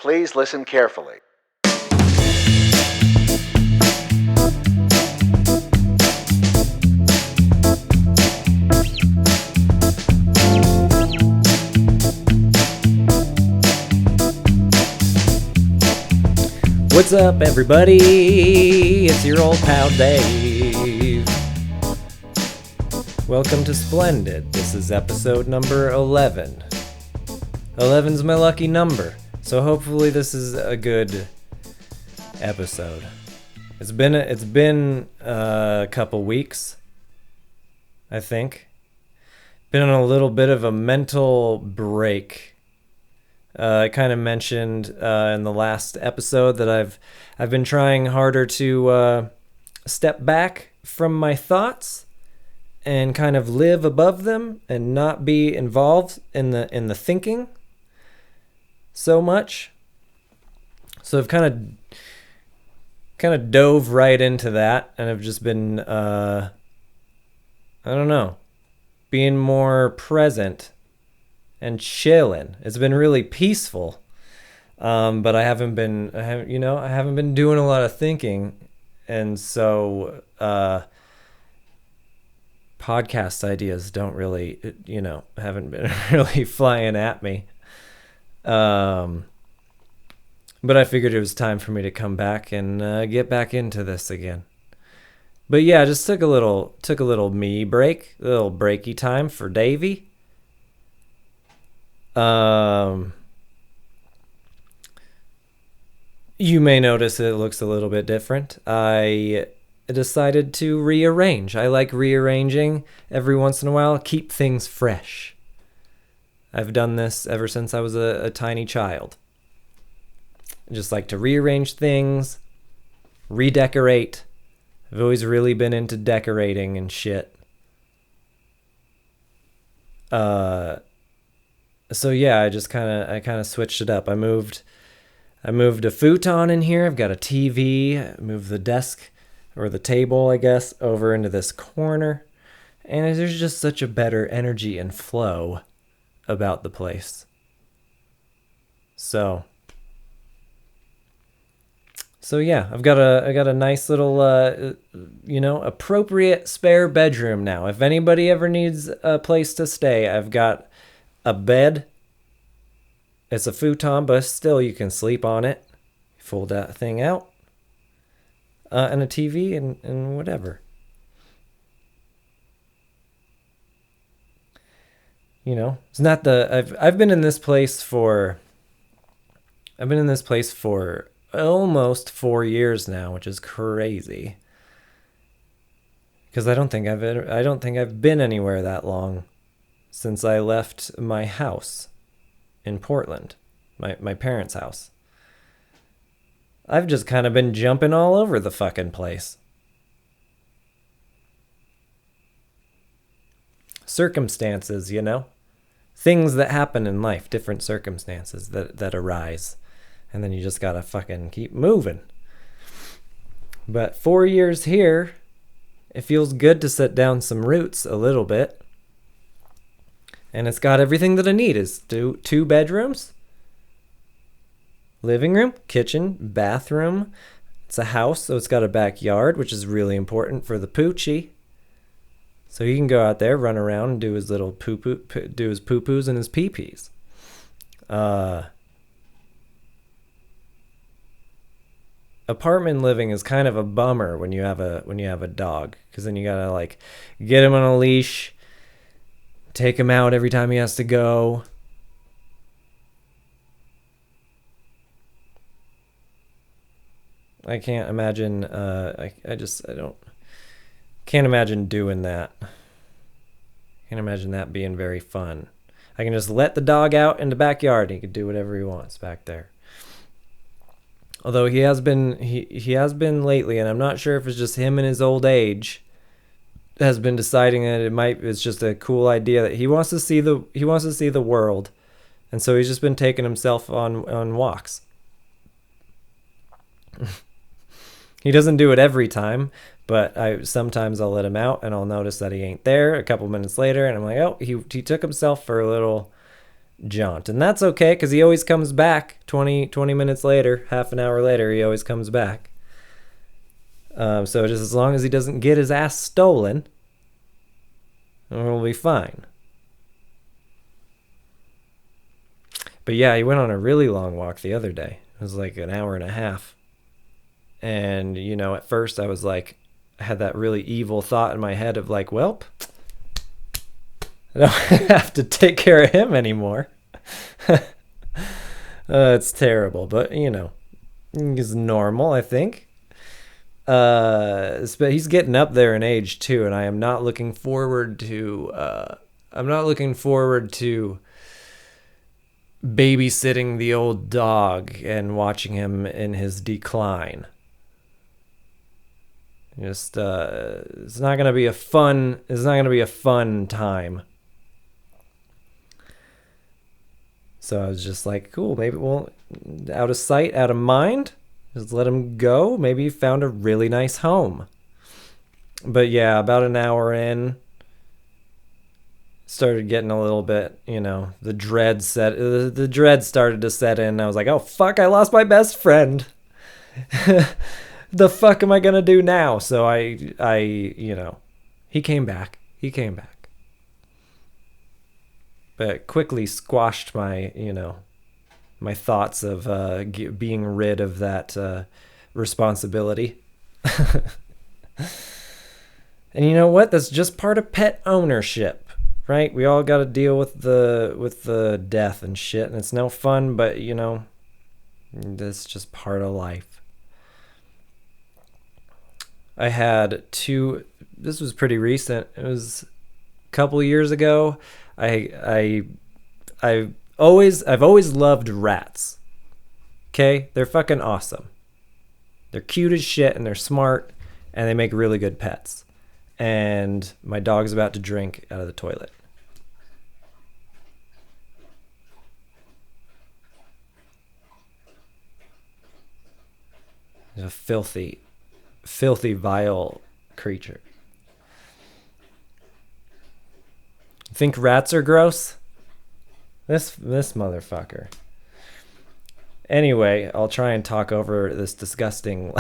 Please listen carefully. What's up, everybody? It's your old pal Dave. Welcome to Splendid. This is episode number 11. 11's my lucky number, so hopefully this is a good episode. It's been a couple weeks, I think. Been on a little bit of a mental break. I kind of mentioned in the last episode that I've been trying harder to step back from my thoughts and kind of live above them and not be involved in the thinking so much. So I've kind of dove right into that, and I've just been I don't know, being more present and chilling. It's been really peaceful, but I haven't been doing a lot of thinking, and so podcast ideas don't really, haven't been really flying at me. But I figured it was time for me to come back and get back into this again. But yeah, I just took a little me break, a little breaky time for Davey. You may notice it looks a little bit different. I decided to rearrange. I like rearranging every once in a while, keep things fresh. I've done this ever since I was a tiny child. I just like to rearrange things, redecorate. I've always really been into decorating and shit. So yeah, I kind of switched it up. I moved a futon in here. I've got a TV. I moved the desk, or the table, I guess, over into this corner. And there's just such a better energy and flow about the place. So yeah, I got a nice little appropriate spare bedroom now. If anybody ever needs a place to stay, I've got a bed. It's a futon, but still you can sleep on it. Fold that thing out. And a TV and whatever. It's not I've been in this place for almost 4 years now, which is crazy. Because I don't think I've been anywhere that long since I left my house in Portland, my parents' house. I've just kind of been jumping all over the fucking place. Circumstances, things that happen in life, different circumstances that arise, and then you just gotta fucking keep moving. But 4 years here, it feels good to set down some roots a little bit. And it's got everything that I need. It's two bedrooms, living room, kitchen, bathroom. It's a house, so it's got a backyard, which is really important for the poochie. So he can go out there, run around, and do his little do his poo-poos and his pee-pees. Apartment living is kind of a bummer when you have a dog, because then you gotta get him on a leash, take him out every time he has to go. I can't imagine. Can't imagine doing that. Can't imagine that being very fun. I can just let the dog out in the backyard. And he can do whatever he wants back there. Although he has been lately, and I'm not sure if it's just him in his old age, has been deciding that it's just a cool idea that he wants to see the world, and so he's just been taking himself on walks. He doesn't do it every time, but sometimes I'll let him out and I'll notice that he ain't there a couple minutes later, and I'm like, oh, he took himself for a little jaunt. And that's okay because he always comes back 20 minutes later, half an hour later, he always comes back. So just as long as he doesn't get his ass stolen, we'll be fine. But yeah, he went on a really long walk the other day. It was like an hour and a half. And, you know, at first I was like, I had that really evil thought in my head of like, welp, I don't have to take care of him anymore. It's terrible, but, you know, it's normal, I think. But he's getting up there in age too, and I am not looking forward to babysitting the old dog and watching him in his decline. Just it's not gonna be a fun time. So I was just like, cool, maybe we'll, out of sight, out of mind, just let him go. Maybe he found a really nice home. But yeah, about an hour in, started getting a little bit, you know, the dread started to set in. I was like, oh fuck, I lost my best friend. The fuck am I gonna do now? So I you know, he came back, but quickly squashed my, you know, my thoughts of being rid of that responsibility. And you know what? That's just part of pet ownership, right? We all got to deal with the death and shit, and it's no fun, but you know, that's just part of life. I had this was pretty recent. It was a couple years ago. I've always loved rats. Okay? They're fucking awesome. They're cute as shit and they're smart and they make really good pets. And my dog's about to drink out of the toilet. He's a filthy, vile creature. Think rats are gross? This motherfucker. Anyway, I'll try and talk over this disgusting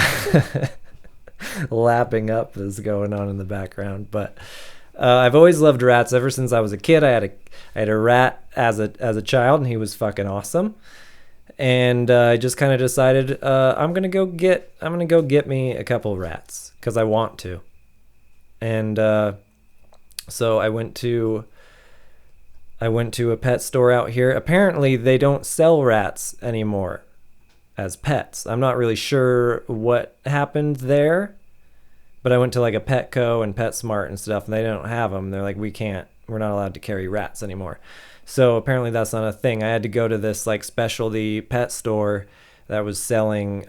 lapping up that's going on in the background. But I've always loved rats ever since I was a kid. I had a rat as a child, and he was fucking awesome. And I just kind of decided I'm gonna go get me a couple rats because I want to. And so I went to a pet store out here. Apparently they don't sell rats anymore as pets. I'm not really sure what happened there, but I went to like a Petco and PetSmart and stuff, and they don't have them. They're like, we're not allowed to carry rats anymore. So apparently that's not a thing. I had to go to this like specialty pet store that was selling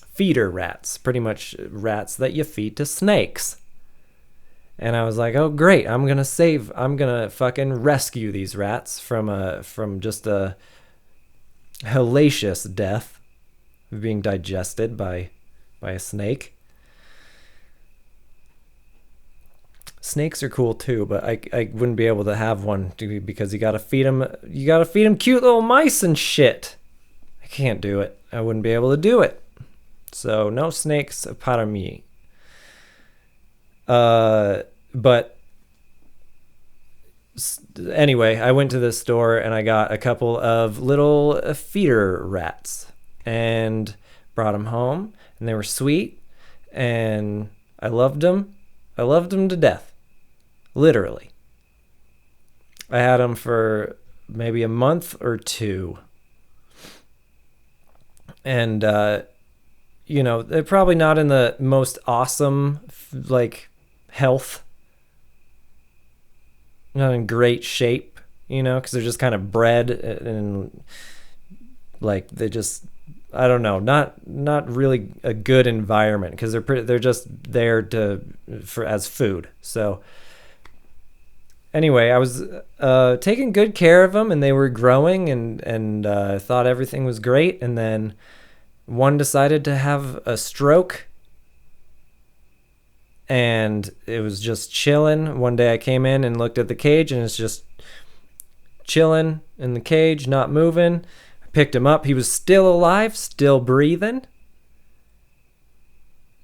feeder rats, pretty much rats that you feed to snakes. And I was like, oh great, I'm gonna fucking rescue these rats from just a hellacious death of being digested by a snake. Snakes are cool too, but I wouldn't be able to have one because you gotta feed them cute little mice and shit. I can't do it. I wouldn't be able to do it. So no snakes para mí. But anyway, I went to this store and I got a couple of little feeder rats and brought them home, and they were sweet and I loved them. I loved them to death. Literally. I had them for maybe a month or two. And, you know, they're probably not in the most awesome, like, health. Not in great shape, you know, because they're just kind of bred and, like, they just, I don't know, not really a good environment because they're just there as food. So anyway, I was taking good care of them, and they were growing, and I thought everything was great. And then one decided to have a stroke, and it was just chilling. One day I came in and looked at the cage, and it's just chilling in the cage, not moving. I picked him up. He was still alive, still breathing.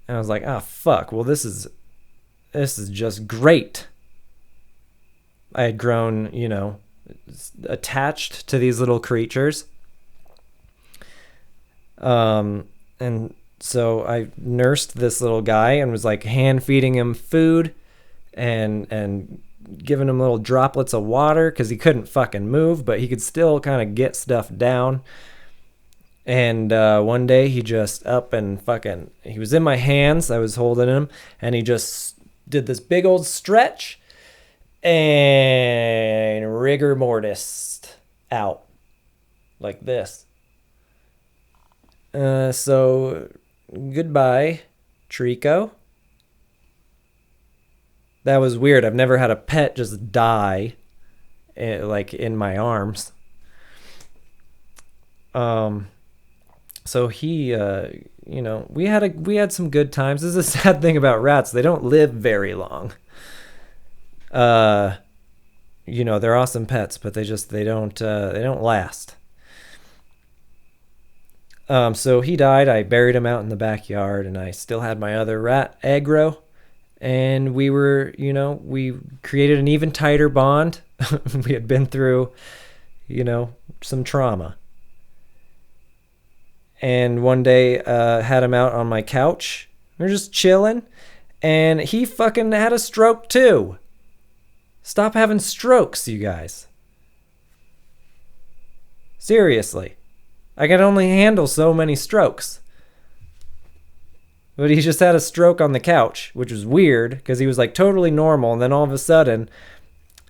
And I was like, fuck. Well, this is just great. I had grown, attached to these little creatures. And so I nursed this little guy and was like hand feeding him food and giving him little droplets of water because he couldn't fucking move, but he could still kind of get stuff down. And one day he just up and he was in my hands. I was holding him, and he just did this big old stretch and rigor mortis out like this. So goodbye, Trico. That was weird. I've never had a pet just die, like in my arms. So he, we had some good times. This is a sad thing about rats. They don't live very long. They're awesome pets, but they don't last. So he died. I buried him out in the backyard, and I still had my other rat, Aggro. And we were, we created an even tighter bond. We had been through, some trauma. And one day, had him out on my couch. We were just chilling. And he fucking had a stroke too. Stop having strokes, you guys. Seriously. I can only handle so many strokes. But he just had a stroke on the couch, which was weird because he was like totally normal. And then all of a sudden,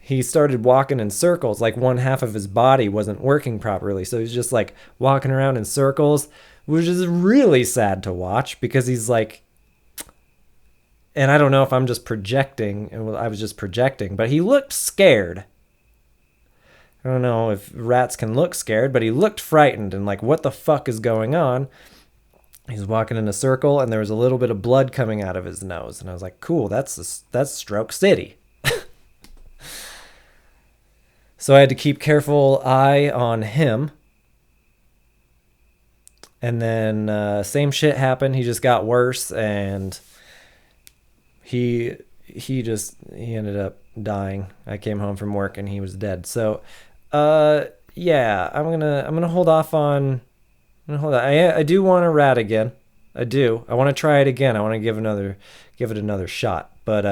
he started walking in circles. Like one half of his body wasn't working properly. So he's just like walking around in circles, which is really sad to watch because he's like, and I don't know if I'm just projecting, and I was just projecting, but he looked scared. I don't know if rats can look scared, but he looked frightened and like, what the fuck is going on? He's walking in a circle, and there was a little bit of blood coming out of his nose. And I was like, cool, that's Stroke City. So I had to keep careful eye on him. And then same shit happened. He just got worse, and he ended up dying. I came home from work, and he was dead. So, yeah, I'm gonna hold off on. I do want a rat again. I do. I want to try it again. I want to give it another shot. But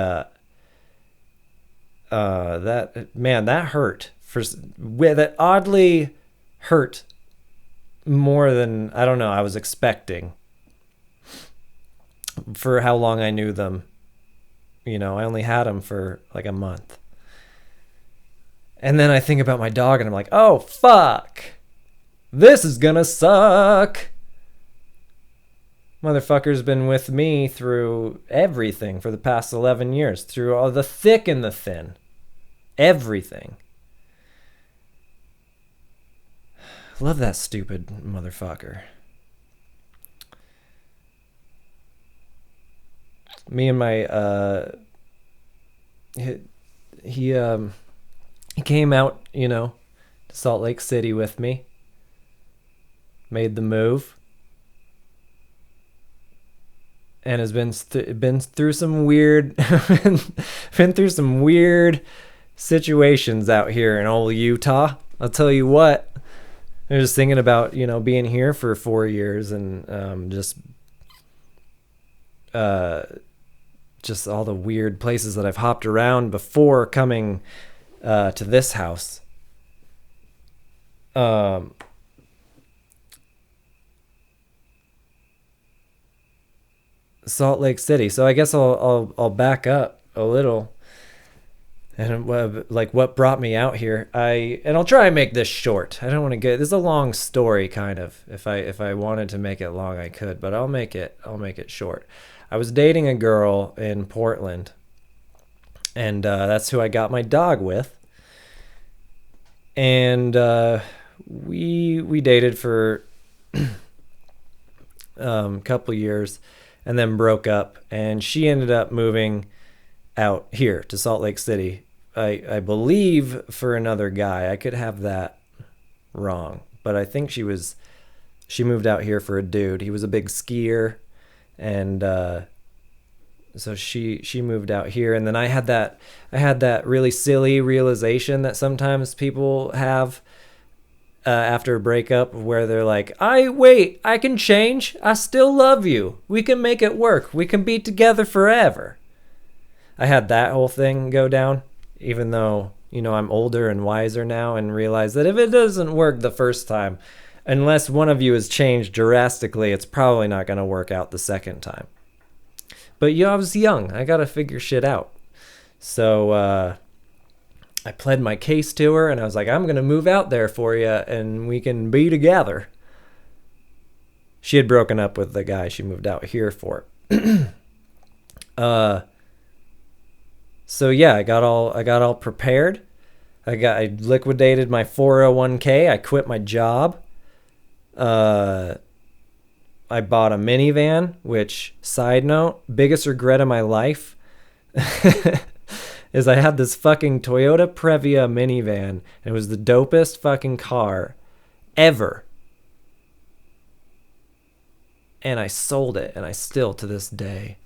that hurt. That oddly hurt more than I don't know. I was expecting. For how long I knew them, I only had them for like a month. And then I think about my dog, and I'm like, oh fuck. This is gonna suck. Motherfucker's been with me through everything for the past 11 years. Through all the thick and the thin. Everything. Love that stupid motherfucker. Me and my, he came out, to Salt Lake City with me. Made the move, and has been through some weird situations out here in old Utah. I'll tell you what. I was just thinking about being here for 4 years and just all the weird places that I've hopped around before coming to this house. Salt Lake City. So I guess I'll back up a little, and like what brought me out here. I'll try and make this short. I don't want to get. This is a long story, kind of. If I wanted to make it long, I could, but I'll make it short. I was dating a girl in Portland, and that's who I got my dog with. And we dated for a couple years. And then broke up, and she ended up moving out here to Salt Lake City I believe for another guy. I could have that wrong, but I think she moved out here for a dude. He was a big skier, and so she moved out here. And then I had that really silly realization that sometimes people have after a breakup, where they're like, I can change. I still love you. We can make it work. We can be together forever. I had that whole thing go down, even though, I'm older and wiser now, and realize that if it doesn't work the first time, unless one of you has changed drastically, it's probably not going to work out the second time. But I was young. I got to figure shit out. So I pled my case to her, and I was like, I'm going to move out there for you, and we can be together. She had broken up with the guy she moved out here for. So yeah, I got all prepared. I liquidated my 401k. I quit my job. I bought a minivan, which, side note, biggest regret of my life is I had this fucking Toyota Previa minivan. It was the dopest fucking car ever. And I sold it, and I still, to this day.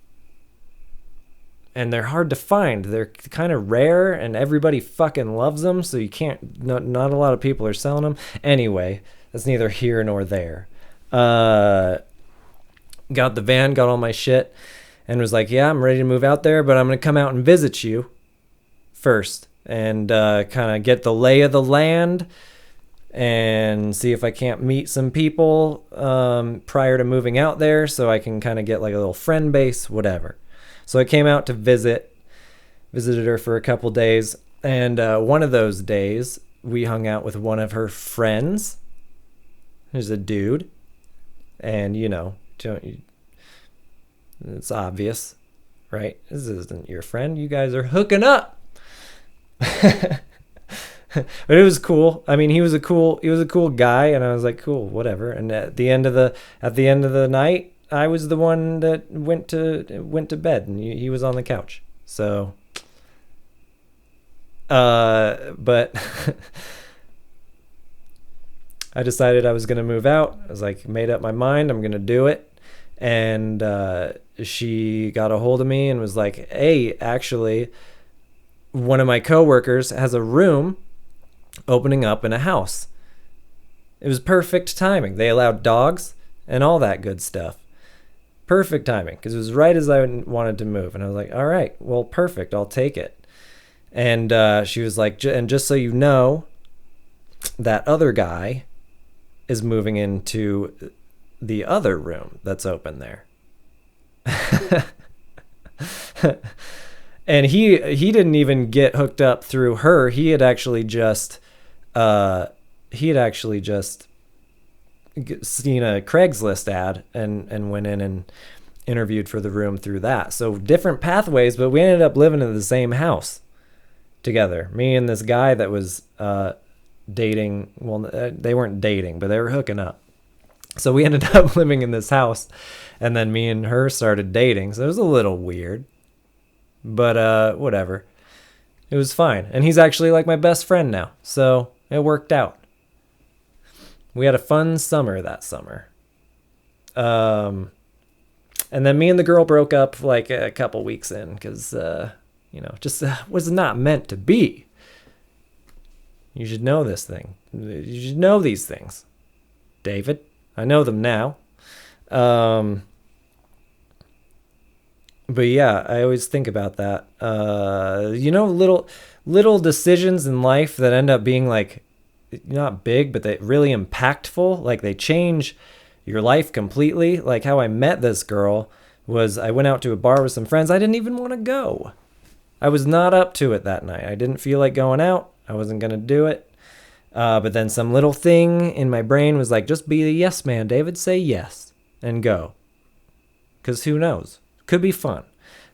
And they're hard to find. They're kind of rare, and everybody fucking loves them, so you can't, not a lot of people are selling them. Anyway, that's neither here nor there. Got the van, got all my shit, and was like, yeah, I'm ready to move out there, but I'm going to come out and visit you first, and kind of get the lay of the land, and see if I can't meet some people prior to moving out there, so I can kind of get like a little friend base, whatever. So I came out to visited her for a couple days, and one of those days we hung out with one of her friends. There's a dude, and it's obvious, right? This isn't your friend. You guys are hooking up. But it was cool. I mean, he was a cool guy, and I was like, cool, whatever. And at the end of the night, I was the one that went to bed, and he was on the couch. So, but I decided I was gonna move out. I was like, made up my mind, I'm gonna do it. And she got a hold of me and was like, hey, actually, one of my coworkers has a room opening up in a house. It was perfect timing. They allowed dogs and all that good stuff. Perfect timing, because it was right as I wanted to move. And I was like, all right, well, perfect, I'll take it. And she was like, and just so you know, that other guy is moving into the other room that's open there. And he didn't even get hooked up through her. He had actually just seen a Craigslist ad and went in and interviewed for the room through that. So different pathways, but we ended up living in the same house together. Me and this guy that was dating. Well, they weren't dating, but they were hooking up. So we ended up living in this house, and then me and her started dating. So it was a little weird, but whatever. It was fine. And he's actually like my best friend now. So it worked out. We had a fun summer that summer. And then me and the girl broke up like a couple weeks in because, just was not meant to be. You should know this thing. You should know these things, David. I know them now. But yeah, I always think about that. Little decisions in life that end up being like, not big, but they really impactful. Like they change your life completely. Like how I met this girl was I went out to a bar with some friends. I didn't even want to go. I was not up to it that night. I didn't feel like going out. I wasn't going to do it. But then some little thing in my brain was like, just be a yes man, David. Say yes and go. Because who knows? Could be fun.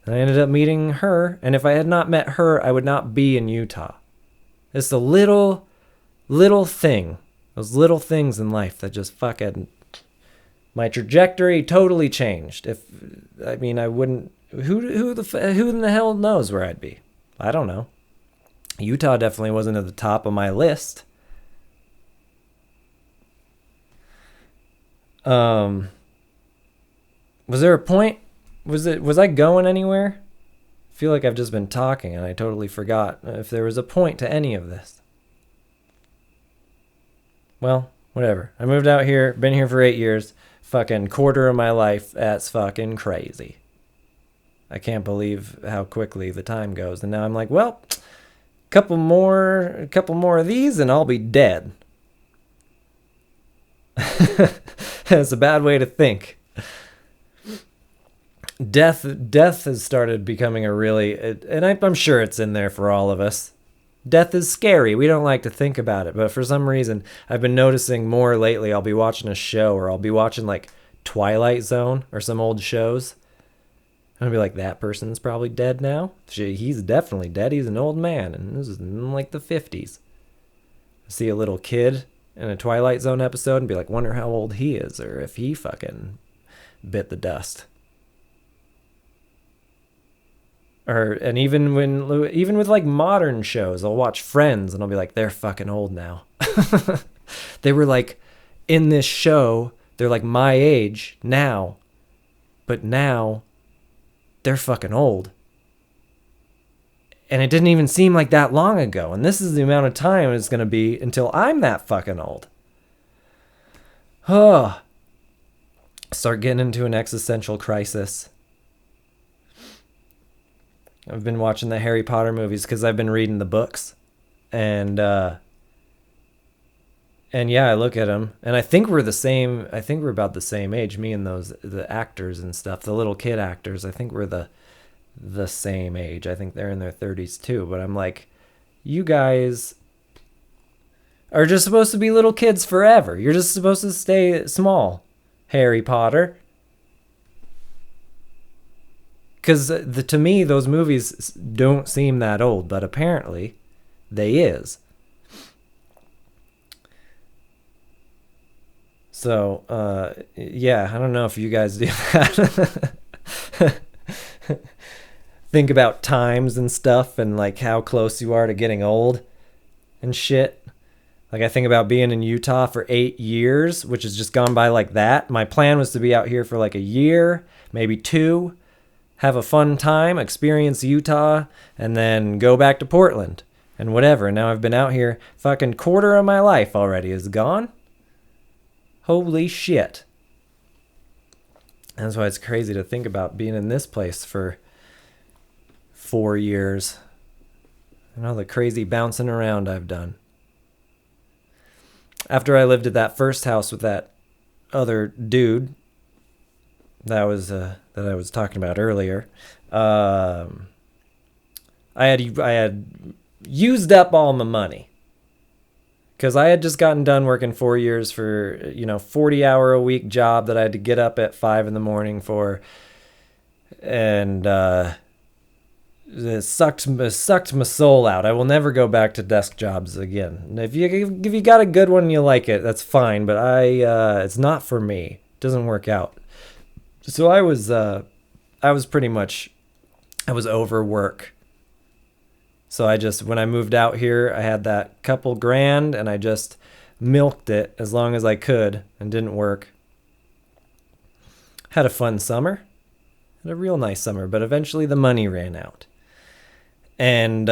And I ended up meeting her. And if I had not met her, I would not be in Utah. It's the little thing. Those little things in life that just fucking... My trajectory totally changed. I wouldn't... Who in the hell knows where I'd be? I don't know. Utah definitely wasn't at the top of my list. Was there a point? Was I going anywhere? I feel like I've just been talking and I totally forgot if there was a point to any of this. Well, whatever. I moved out here, been here for 8 years, fucking quarter of my life. That's fucking crazy. I can't believe how quickly the time goes. And now I'm like, well, a couple more of these and I'll be dead. That's a bad way to think. Death has started becoming a really, and I'm sure it's in there for all of us. Death is scary. We don't like to think about it, but for some reason, I've been noticing more lately. I'll be watching a show, or I'll be watching like Twilight Zone or some old shows. I'll be like, that person's probably dead now. He's definitely dead. He's an old man, and this is in like the 50s. I see a little kid in a Twilight Zone episode and be like, wonder how old he is, or if he fucking bit the dust. And even with like modern shows, I'll watch Friends and I'll be like, they're fucking old now. They were like in this show, they're like my age now, but now they're fucking old. And it didn't even seem like that long ago. And this is the amount of time it's going to be until I'm that fucking old. Oh, start getting into an existential crisis. I've been watching the Harry Potter movies because I've been reading the books. And yeah, I look at them and I think we're the same. I think we're about the same age, me and the actors and stuff, the little kid actors. I think we're the same age. I think they're in their 30s too. But I'm like, you guys are just supposed to be little kids forever. You're just supposed to stay small, Harry Potter. Because to me, those movies don't seem that old, but apparently they is. So, yeah, I don't know if you guys do that. Think about times and stuff and like how close you are to getting old and shit. Like I think about being in Utah for 8 years, which has just gone by like that. My plan was to be out here for like a year, maybe 2. Have a fun time, experience Utah, and then go back to Portland and whatever. Now I've been out here, fucking quarter of my life already is gone. Holy shit. That's why it's crazy to think about being in this place for 4 years. And all the crazy bouncing around I've done. After I lived at that first house with that other dude, that I was talking about earlier. I had used up all my money because I had just gotten done working 4 years for 40-hour-a-week job that I had to get up at 5 a.m. for, and it sucked my soul out. I will never go back to desk jobs again. If you got a good one and you like it, that's fine. But it's not for me. It doesn't work out. So I was over work. So when I moved out here, I had that couple grand and I just milked it as long as I could and didn't work. Had a fun summer. Had a real nice summer, but eventually the money ran out. And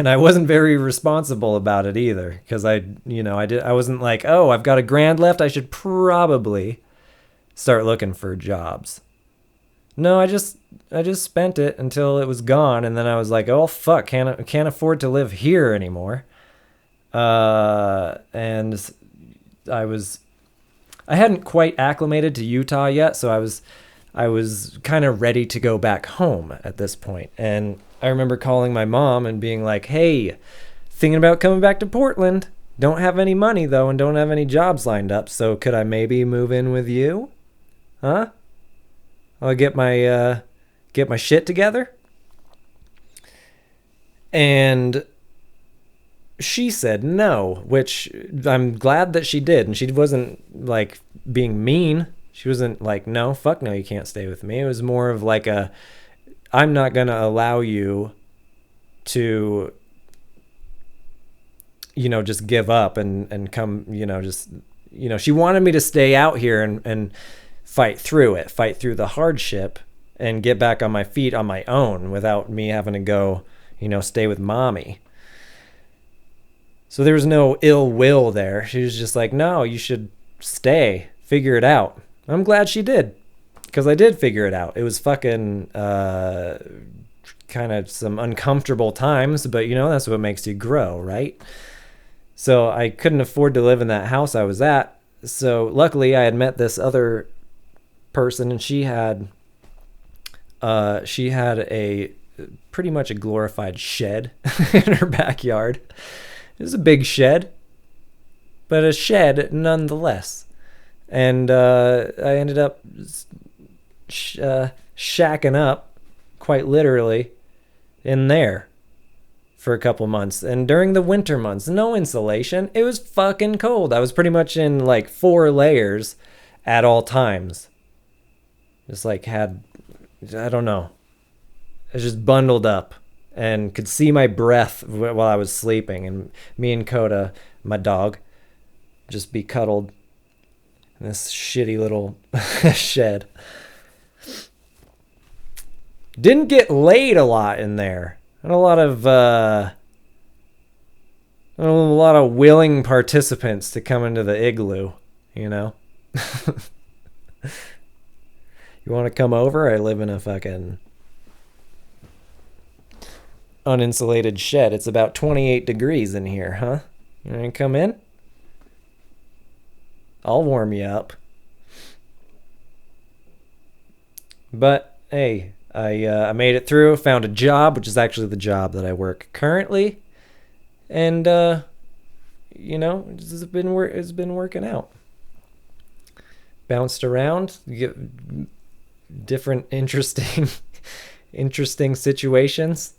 I wasn't very responsible about it either, because I wasn't like, oh, I've got a grand left, I should probably start looking for jobs. No, I just spent it until it was gone, and then I was like, oh fuck, can't afford to live here anymore. And I hadn't quite acclimated to Utah yet, so I was kind of ready to go back home at this point. And I remember calling my mom and being like, hey, thinking about coming back to Portland. Don't have any money, though, and don't have any jobs lined up. So could I maybe move in with you? Huh? I'll get my shit together. And she said no, which I'm glad that she did. And she wasn't, like, being mean. She wasn't like, no, fuck no, you can't stay with me. It was more of like I'm not going to allow you to, just give up and come, she wanted me to stay out here and fight through the hardship and get back on my feet on my own without me having to go, stay with mommy. So there was no ill will there. She was just like, no, you should stay, figure it out. I'm glad she did, because I did figure it out. It was fucking kind of some uncomfortable times, but that's what makes you grow, right? So I couldn't afford to live in that house I was at. So luckily I had met this other person, and she had a pretty much a glorified shed in her backyard. It was a big shed, but a shed nonetheless. And I ended up shacking up, quite literally, in there for a couple months. And during the winter months, no insulation. It was fucking cold. I was pretty much in like 4 layers at all times. Just like I don't know. I was just bundled up and could see my breath while I was sleeping. And me and Coda, my dog, just be cuddled in this shitty little shed. Didn't get laid a lot in there. And a lot of willing participants to come into the igloo, You want to come over? I live in a fucking uninsulated shed. It's about 28 degrees in here, huh? You want to come in? I'll warm you up. But hey, I made it through, found a job, which is actually the job that I work currently. And, it's been working out. Bounced around, different interesting situations.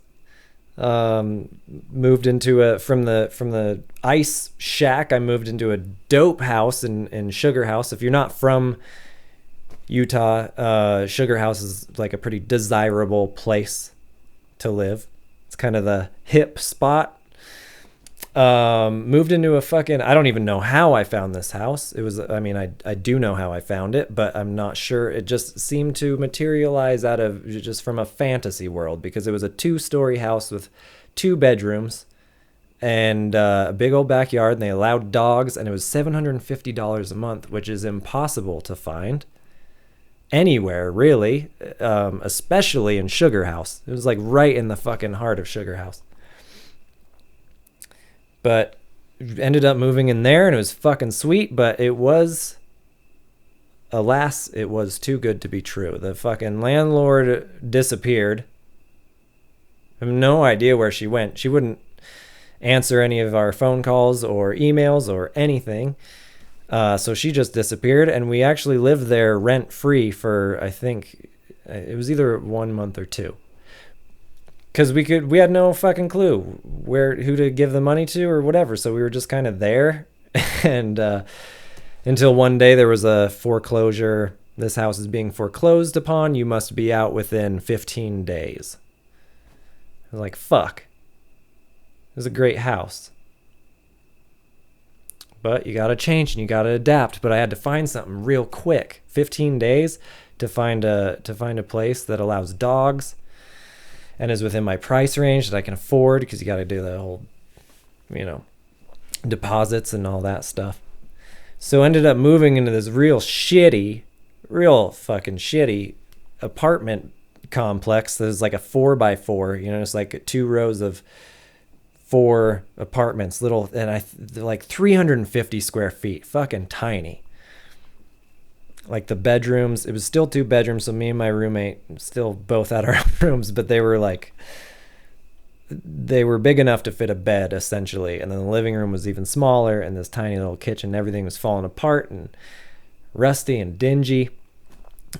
Moved into from the ice shack, I moved into a dope house in Sugar House. If you're not from Utah, Sugar House is like a pretty desirable place to live. It's kind of the hip spot. Moved into a fucking, I don't even know how I found this house. I do know how I found it, but I'm not sure. It just seemed to materialize out of just from a fantasy world, because it was a 2-story house with 2 bedrooms and a big old backyard, and they allowed dogs, and it was $750 a month, which is impossible to find anywhere, really, especially in Sugar House. It was like right in the fucking heart of Sugar House. But ended up moving in there, and it was fucking sweet, but it was, alas, it was too good to be true. The fucking landlord disappeared. I have no idea where she went. She wouldn't answer any of our phone calls or emails or anything. So she just disappeared, and we actually lived there rent-free for, I think, it was either 1 month or 2. Because we had no fucking clue who to give the money to or whatever. So we were just kind of there. And until one day there was a foreclosure. This house is being foreclosed upon. You must be out within 15 days. I was like, fuck. It was a great house. But you got to change and you got to adapt. But I had to find something real quick. 15 days to find a place that allows dogs and is within my price range that I can afford, because you got to do the whole, deposits and all that stuff. So ended up moving into this real fucking shitty apartment complex. There's like a 4x4, it's like 2 rows of 4 apartments, little, and they're like 350 square feet, fucking tiny. Like the bedrooms, it was still 2 bedrooms, so me and my roommate still both had our own rooms, but they were big enough to fit a bed, essentially. And then the living room was even smaller, and this tiny little kitchen, everything was falling apart and rusty and dingy.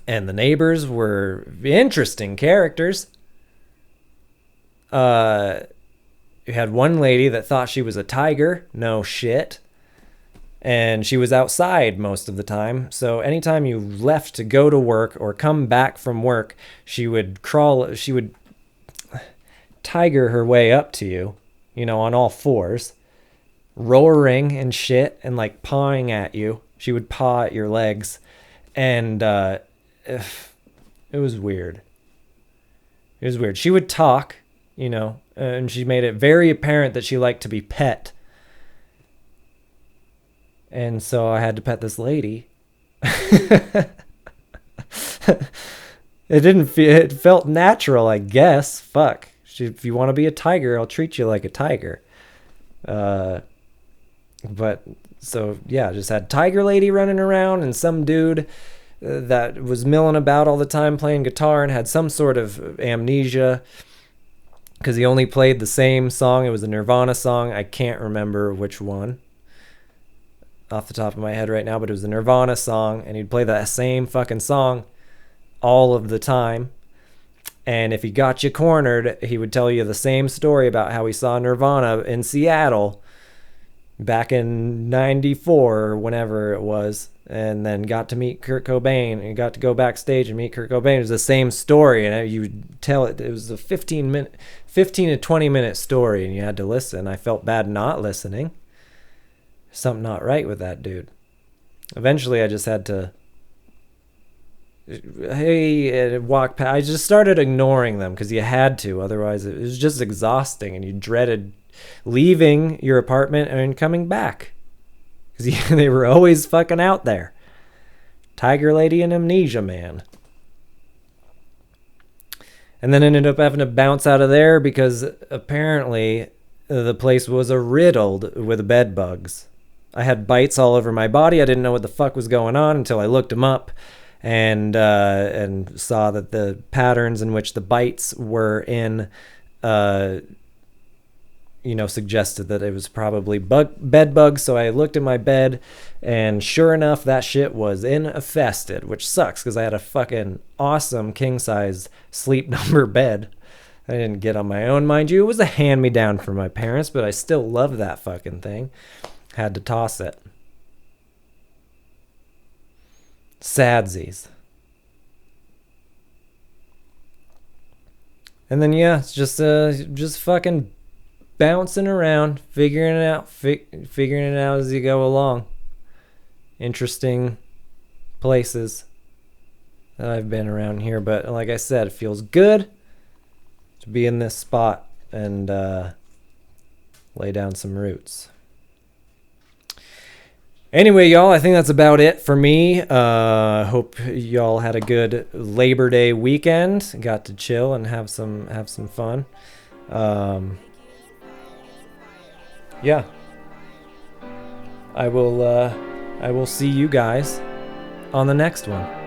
And the neighbors were interesting characters. You had one lady that thought she was a tiger. No shit. And she was outside most of the time. So anytime you left to go to work or come back from work, she would tiger her way up to you, you know, on all fours, roaring and shit, and like pawing at you. She would paw at your legs, and it was weird. It was weird. She would talk, you know, and she made it very apparent that she liked to be pet. And so I had to pet this lady. It felt natural, I guess. Fuck. If you want to be a tiger, I'll treat you like a tiger. But so yeah, just had tiger lady running around and some dude that was milling about all the time playing guitar and had some sort of amnesia because he only played the same song. It was a Nirvana song. I can't remember which one off the top of my head right now, but it was a Nirvana song, and he'd play that same fucking song all of the time. And if he got you cornered, he would tell you the same story about how he saw Nirvana in Seattle back in 94 or whenever it was, and then got to meet Kurt Cobain and got to go backstage and meet Kurt Cobain. It was the same story, and you would tell it. It was a 15 to 20 minute story, and you had to listen. I felt bad not listening. Something not right with that dude. Eventually I just had to walk past. I just started ignoring them because you had to, otherwise it was just exhausting, and you dreaded leaving your apartment and coming back because they were always fucking out there. Tiger lady and amnesia man. And then ended up having to bounce out of there because apparently the place was riddled with bed bugs. I had bites all over my body. I didn't know what the fuck was going on until I looked them up and saw that the patterns in which the bites were in, suggested that it was probably bed bugs. So I looked at my bed, and sure enough, that shit was infested, which sucks because I had a fucking awesome king-size sleep number bed. I didn't get on my own, mind you. It was a hand-me-down from my parents, but I still love that fucking thing. Had to toss it. Sadsies. And then yeah, it's just fucking bouncing around, figuring it out as you go along. Interesting places that I've been around here, but like I said, it feels good to be in this spot and lay down some roots. Anyway, y'all, I think that's about it for me. Hope y'all had a good Labor Day weekend. Got to chill and have some fun. Yeah. I will see you guys on the next one.